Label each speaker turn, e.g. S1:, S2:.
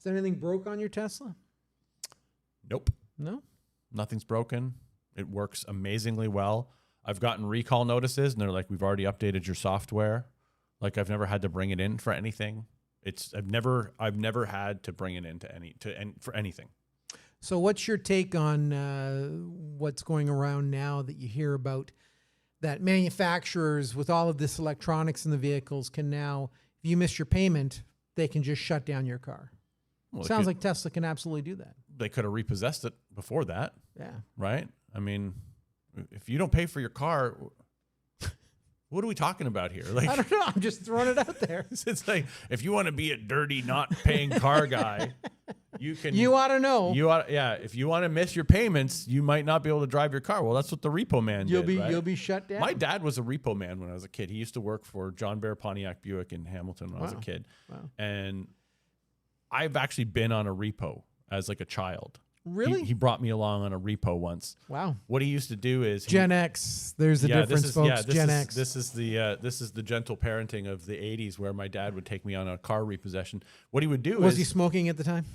S1: Is anything broke on your Tesla?
S2: Nope.
S1: No?
S2: Nothing's broken. It works amazingly well. I've gotten recall notices, and they're like, "We've already updated your software." Like, I've never had to bring it in for anything. I've never had to bring it in for anything.
S1: So what's your take on what's going around now that you hear about that manufacturers with all of this electronics in the vehicles can now, if you miss your payment, they can just shut down your car?
S2: Well,
S1: Sounds like Tesla can absolutely do that.
S2: They could have repossessed it before that.
S1: Yeah.
S2: Right? I mean, if you don't pay for your car, what are we talking about here? Like,
S1: I don't know. I'm just throwing it out there.
S2: It's like, if you want to be a dirty, not paying car guy, you can.
S1: You ought to know.
S2: Yeah. If you want to miss your payments, you might not be able to drive your car. Well, that's what the repo man did.
S1: You'll be shut down.
S2: My dad was a repo man when I was a kid. He used to work for John Bear Pontiac Buick in Hamilton when I was a kid.
S1: Wow.
S2: And I've actually been on a repo as like a child.
S1: Really?
S2: He brought me along on a repo once.
S1: Wow.
S2: What he used to do is
S1: Gen X. There's the difference, folks. Gen X.
S2: This is the gentle parenting of the 80s, where my dad would take me on a car repossession. What he would do
S1: Was he smoking at the time?